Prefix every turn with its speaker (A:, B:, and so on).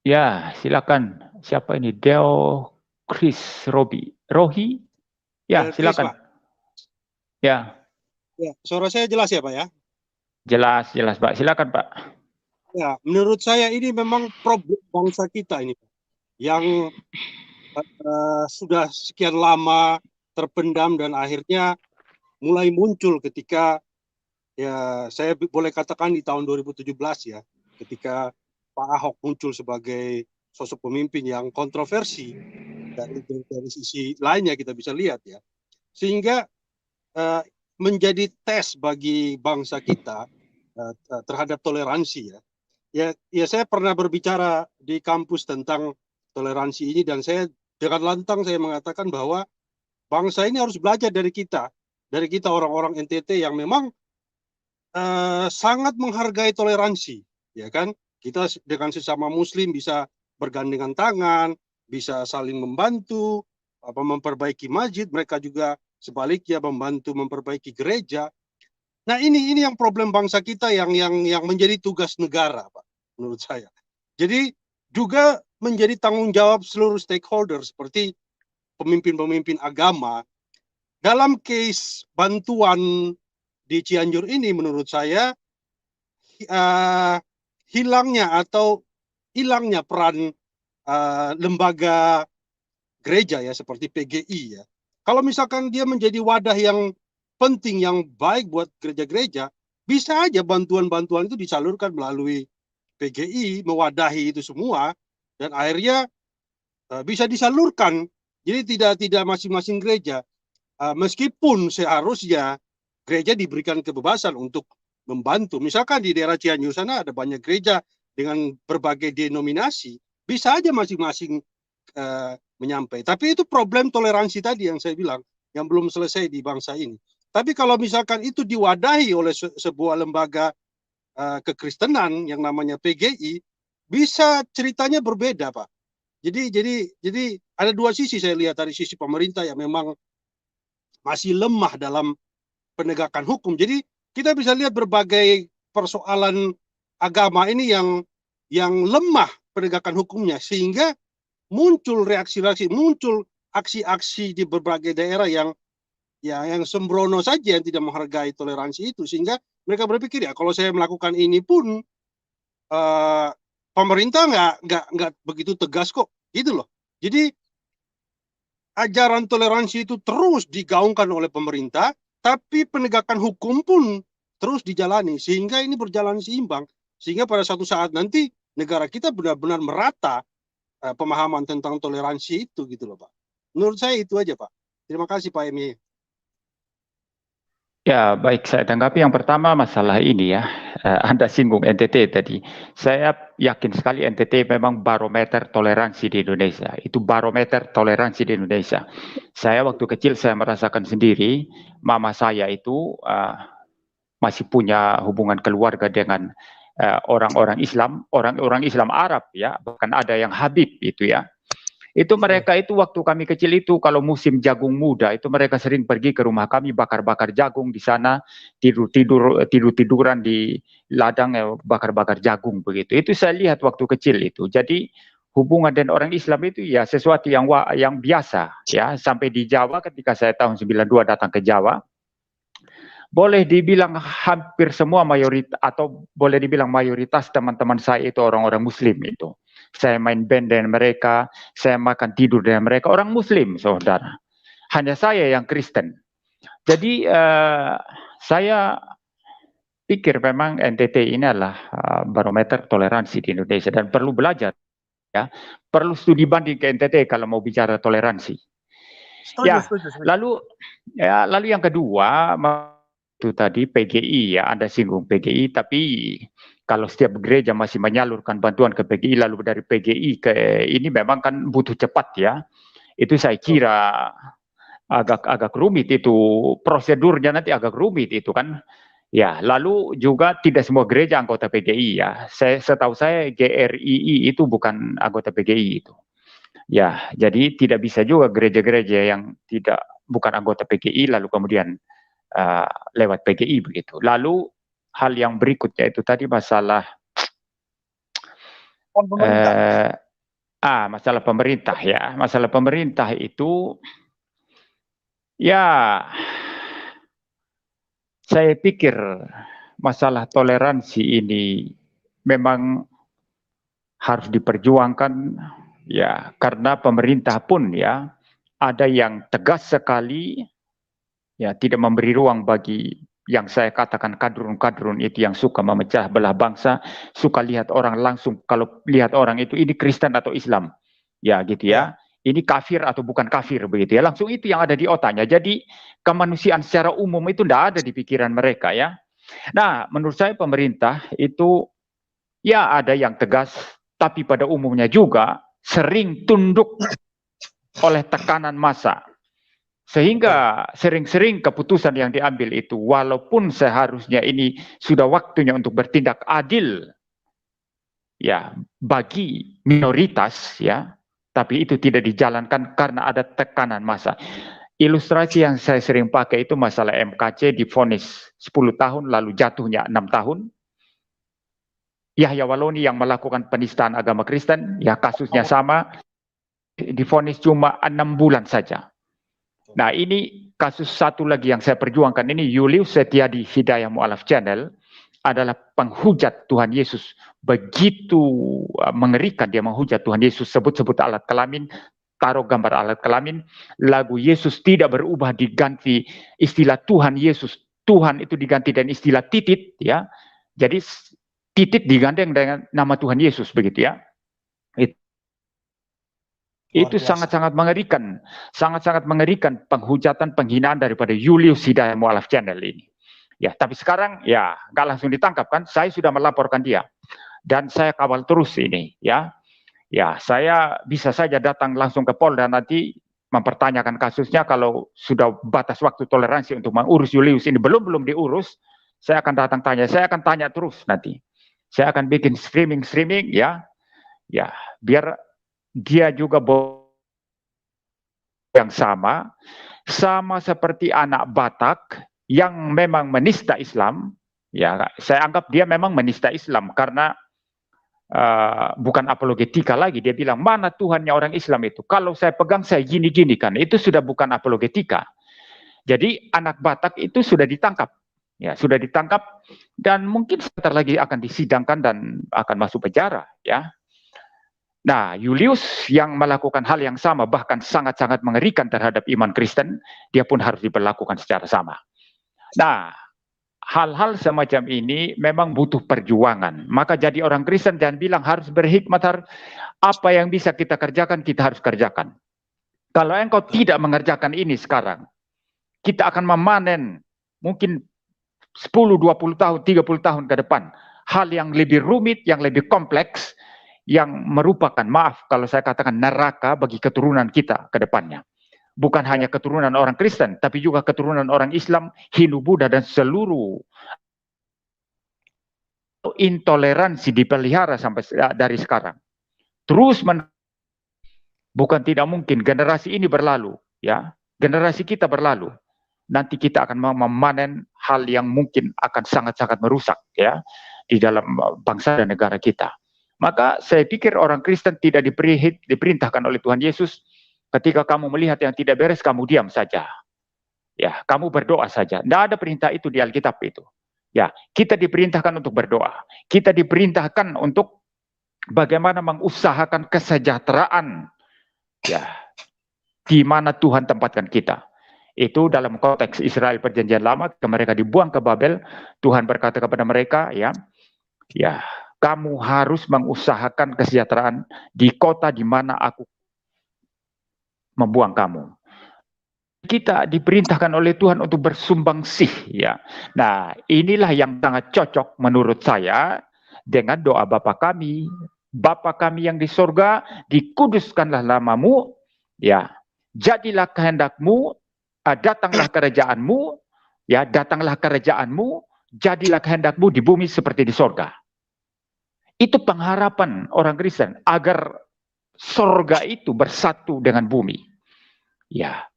A: Ya, silakan. Siapa ini? Deo Chris Rohi? Ya,
B: Chris,
A: silakan.
B: Pak.
A: Ya,
B: Ya, suara saya jelas ya, Pak ya?
A: jelas, jelas, Pak. Silakan, Pak.
B: Ya, menurut saya ini memang problem bangsa kita ini, Pak. Yang sudah sekian lama terpendam dan akhirnya mulai muncul ketika ya saya boleh katakan di tahun 2017 ya, ketika Pak Ahok muncul sebagai sosok pemimpin yang kontroversi dari sisi lainnya kita bisa lihat ya. Sehingga eh, menjadi tes bagi bangsa kita terhadap toleransi ya. Ya, saya pernah berbicara di kampus tentang toleransi ini dan saya dengan lantang saya mengatakan bahwa bangsa ini harus belajar dari kita orang-orang NTT yang memang sangat menghargai toleransi, ya kan? Kita dengan sesama Muslim bisa bergandengan tangan, bisa saling membantu, memperbaiki masjid, mereka juga sebaliknya membantu memperbaiki gereja. Nah, ini yang problem bangsa kita yang menjadi tugas negara, Pak, menurut saya. Jadi juga menjadi tanggung jawab seluruh stakeholder seperti pemimpin-pemimpin agama dalam case bantuan di Cianjur ini menurut saya uh, hilangnya peran lembaga gereja ya seperti PGI ya. Kalau misalkan dia menjadi wadah yang penting yang baik buat gereja-gereja, bisa aja bantuan-bantuan itu disalurkan melalui PGI, mewadahi itu semua dan akhirnya bisa disalurkan. Jadi tidak masing-masing gereja. Meskipun seharusnya gereja diberikan kebebasan untuk membantu. Misalkan di daerah Cianjur sana ada banyak gereja dengan berbagai denominasi, bisa aja masing-masing menyampaikan. Tapi itu problem toleransi tadi yang saya bilang, yang belum selesai di bangsa ini. Tapi kalau misalkan itu diwadahi oleh sebuah lembaga kekristenan yang namanya PGI, bisa ceritanya berbeda, Pak. Jadi ada dua sisi saya lihat dari sisi pemerintah yang memang masih lemah dalam penegakan hukum. Jadi kita bisa lihat berbagai persoalan agama ini yang lemah penegakan hukumnya sehingga muncul reaksi-reaksi, muncul aksi-aksi di berbagai daerah yang sembrono saja yang tidak menghargai toleransi itu sehingga mereka berpikir ya kalau saya melakukan ini pun uh, pemerintah nggak begitu tegas kok gitu loh. Jadi ajaran toleransi itu terus digaungkan oleh pemerintah, tapi penegakan hukum pun terus dijalani sehingga ini berjalan seimbang sehingga pada suatu saat nanti negara kita benar-benar merata pemahaman tentang toleransi itu gitu loh Pak. Menurut saya itu aja Pak. Terima kasih Pak Emi.
A: Ya, baik. Saya tanggapi yang pertama masalah ini ya. Anda singgung NTT tadi. Saya yakin sekali NTT memang barometer toleransi di Indonesia. Itu barometer toleransi di Indonesia. Saya waktu kecil saya merasakan sendiri, mama saya itu masih punya hubungan keluarga dengan orang-orang Islam, orang-orang Islam Arab ya, bahkan ada yang Habib itu ya. Itu mereka itu waktu kami kecil itu kalau musim jagung muda itu mereka sering pergi ke rumah kami bakar-bakar jagung di sana, tidur-tiduran di ladang bakar-bakar jagung begitu. Itu saya lihat waktu kecil itu. Jadi hubungan dengan orang Islam itu ya sesuatu yang biasa ya sampai di Jawa ketika saya tahun 92 datang ke Jawa boleh dibilang hampir semua mayoritas atau boleh dibilang mayoritas teman-teman saya itu orang-orang Muslim itu. Saya main band dengan mereka, saya makan tidur dengan mereka, orang Muslim, saudara. Hanya saya yang Kristen. Jadi saya pikir memang NTT ini adalah barometer toleransi di Indonesia dan perlu belajar. Ya, perlu studi banding ke NTT kalau mau bicara toleransi.
B: Setuju,
A: Ya,
B: setuju, setuju.
A: lalu yang kedua itu tadi PGI ya, Anda singgung PGI, tapi kalau setiap gereja masih menyalurkan bantuan ke PGI lalu dari PGI ke ini memang kan butuh cepat ya. Itu saya kira agak rumit itu prosedurnya nanti agak rumit itu kan. Ya, lalu juga tidak semua gereja anggota PGI ya. Setahu saya GRII itu bukan anggota PGI itu. Ya, jadi tidak bisa juga gereja-gereja yang tidak bukan anggota PGI lalu kemudian lewat PGI begitu. Lalu hal yang berikutnya itu tadi masalah
B: Pemerintah.
A: Masalah pemerintah ya. Masalah pemerintah itu ya, saya pikir masalah toleransi ini memang harus diperjuangkan ya, karena pemerintah pun ya ada yang tegas sekali ya, tidak memberi ruang bagi yang saya katakan kadrun-kadrun itu yang suka memecah belah bangsa, suka lihat orang langsung, kalau lihat orang itu ini Kristen atau Islam ya gitu ya, ini kafir atau bukan kafir begitu ya, langsung itu yang ada di otaknya. Jadi kemanusiaan secara umum itu tidak ada di pikiran mereka ya. Nah, menurut saya pemerintah itu ya ada yang tegas, tapi pada umumnya juga sering tunduk oleh tekanan massa. Sehingga sering-sering keputusan yang diambil itu, walaupun seharusnya ini sudah waktunya untuk bertindak adil ya bagi minoritas ya, tapi itu tidak dijalankan karena ada tekanan massa. Ilustrasi yang saya sering pakai itu masalah MKC divonis 10 tahun lalu jatuhnya 6 tahun. Yahya Waloni yang melakukan penistaan agama Kristen, ya kasusnya sama, divonis cuma 6 bulan saja. Nah, ini kasus satu lagi yang saya perjuangkan ini, Julius Setiadi Hidayah Mu'alaf Channel adalah penghujat Tuhan Yesus. Begitu mengerikan dia menghujat Tuhan Yesus, sebut-sebut alat kelamin, taruh gambar alat kelamin, lagu Yesus tidak berubah diganti istilah Tuhan Yesus. Tuhan itu diganti dan istilah titit ya. Jadi titit digandeng dengan nama Tuhan Yesus begitu ya. Itu sangat-sangat mengerikan, sangat-sangat mengerikan penghujatan, penghinaan daripada Julius Hidayah Mu'alaf Channel ini. Ya, tapi sekarang ya nggak langsung ditangkap kan? Saya sudah melaporkan dia dan saya kawal terus ini ya. Ya, saya bisa saja datang langsung ke Polda nanti mempertanyakan kasusnya. Kalau sudah batas waktu toleransi untuk mengurus Julius ini belum diurus, saya akan datang tanya. Saya akan tanya terus nanti. Saya akan bikin streaming ya, ya biar dia juga yang sama seperti anak Batak yang memang menista Islam. Ya, saya anggap dia memang menista Islam karena bukan apologetika lagi. Dia bilang, mana Tuhannya orang Islam itu? Kalau saya pegang, saya gini-gini kan. Itu sudah bukan apologetika. Jadi anak Batak itu sudah ditangkap. Ya, sudah ditangkap dan mungkin sebentar lagi akan disidangkan dan akan masuk penjara. Ya. Nah, Julius yang melakukan hal yang sama, bahkan sangat-sangat mengerikan terhadap iman Kristen, dia pun harus diperlakukan secara sama. Nah, hal-hal semacam ini memang butuh perjuangan. Maka jadi orang Kristen jangan bilang harus berhikmat, apa yang bisa kita kerjakan, kita harus kerjakan. Kalau engkau tidak mengerjakan ini sekarang, kita akan memanen mungkin 10, 20 tahun, 30 tahun ke depan. Hal yang lebih rumit, yang lebih kompleks, yang merupakan, maaf kalau saya katakan, neraka bagi keturunan kita ke depannya. Bukan hanya keturunan orang Kristen, tapi juga keturunan orang Islam, Hindu, Buddha, dan seluruh intoleransi dipelihara sampai dari sekarang. Terus bukan tidak mungkin generasi ini berlalu, ya, generasi kita berlalu. Nanti kita akan memanen hal yang mungkin akan sangat-sangat merusak, ya, di dalam bangsa dan negara kita. Maka saya pikir orang Kristen tidak diperintahkan oleh Tuhan Yesus, ketika kamu melihat yang tidak beres, kamu diam saja. Ya, kamu berdoa saja. Tidak ada perintah itu di Alkitab itu. Ya, kita diperintahkan untuk berdoa. Kita diperintahkan untuk bagaimana mengusahakan kesejahteraan, ya, di mana Tuhan tempatkan kita. Itu dalam konteks Israel Perjanjian Lama, mereka dibuang ke Babel, Tuhan berkata kepada mereka, ya, kamu harus mengusahakan kesejahteraan di kota di mana aku membuang kamu. Kita diperintahkan oleh Tuhan untuk bersumbangsih, ya. Nah, inilah yang sangat cocok menurut saya dengan doa Bapa kami yang di sorga, dikuduskanlah namamu, ya. Jadilah kehendakmu, datanglah kerajaanmu, ya, datanglah kerajaanmu, jadilah kehendakmu di bumi seperti di sorga. Itu pengharapan orang Kristen agar sorga itu bersatu dengan bumi. Ya,